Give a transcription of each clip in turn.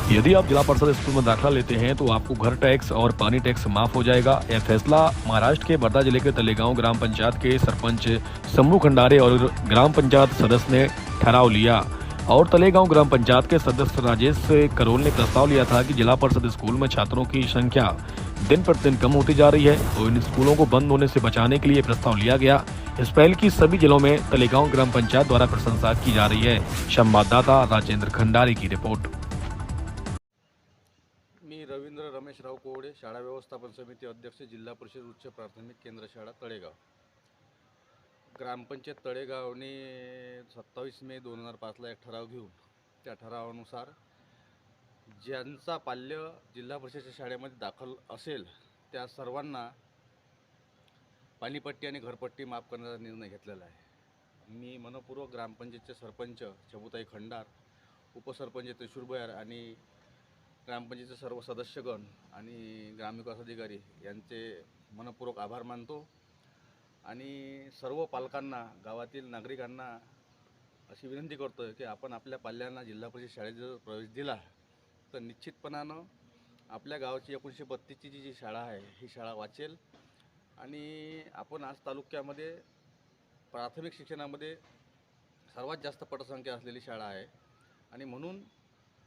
यदि आप जिला परिषद स्कूल में दाखिला लेते हैं तो आपको घर टैक्स और पानी टैक्स माफ हो जाएगा। यह फैसला महाराष्ट्र के वर्धा जिले के तलेगांव ग्राम पंचायत के सरपंच शंभू खंडारे और ग्राम पंचायत सदस्य ने ठहराव लिया। और तलेगांव ग्राम पंचायत के सदस्य राजेश करोल ने प्रस्ताव लिया था कि जिला परिषद स्कूल में छात्रों की संख्या दिन प्रतिदिन कम होती जा रही है और इन स्कूलों को बंद होने से बचाने के लिए प्रस्ताव लिया गया। इस पहल की सभी जिलों में तलेगांव ग्राम पंचायत द्वारा प्रशंसा की जा रही है। संवाददाता राजेंद्र खंडारे की रिपोर्ट। मी रवींद्र रमेशराव कोवडे, शाळा व्यवस्थापन समिती अध्यक्ष, जिल्हा परिषद उच्च प्राथमिक केंद्र शाळा तळेगाव। ग्रामपंचायत तळेगावने 27 मे 2005ला एक ठराव घेऊन त्या ठरावानुसार ज्यांचा पाल्य जिल्हा परिषदेच्या शाळेमध्ये दाखल असेल त्या सर्वांना पाणीपट्टी आणि घरपट्टी माफ करण्याचा निर्णय घेतलेला आहे। मी मनपूर्वक ग्रामपंचायतचे सरपंच शबुताई खंडार, उपसरपंच त्रिशूर भयार आणि ग्रामपंचायतचे सर्व सदस्यगण आणि ग्रामविकास अधिकारी यांचे मनपूर्वक आभार मानतो आणि सर्व पालकांना, गावातील नागरिकांना अशी विनंती करतो की आपण आपल्या पाल्यांना जिल्हा परिषद शाळेत जर प्रवेश दिला तर निश्चितपणानं आपल्या गावाची 1932ची जी शाळा आहे ही शाळा वाचेल आणि आपण आज तालुक्यामध्ये प्राथमिक शिक्षणामध्ये सर्वात जास्त पटसंख्या असलेली शाळा आहे आणि म्हणून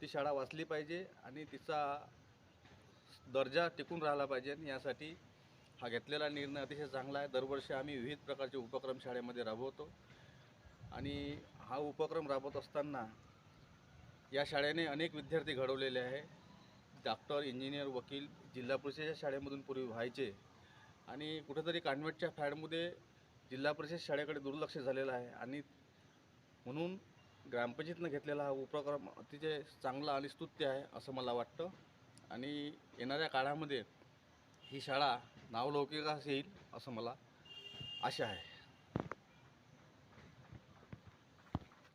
ती शाळा वाचली पाहिजे आणि तिचा दर्जा टिकून राहिला पाहिजे आणि यासाठी हा घेतलेला निर्णय अतिशय चांगला आहे। दरवर्षी आम्ही विविध प्रकारचे उपक्रम शाळेमध्ये राबवतो आणि हा उपक्रम राबवत असताना या शाळेने अनेक विद्यार्थी घडवलेले आहे। डॉक्टर, इंजिनियर, वकील जिल्हा परिषदेच्या शाळेमधून पूर्वी व्हायचे आणि कुठेतरी कॉन्व्हेंटच्या फॅडमध्ये जिल्हा परिषद शाळेकडे दुर्लक्ष झालेलं आहे आणि म्हणून ग्रामपंचायतीनं घेतलेला हा उपक्रम अतिशय चांगला आणि स्तुत्य आहे असं मला वाटतं आणि येणाऱ्या काळामध्ये ही शाळा नावलौकिकास येईल असं मला आशा आहे।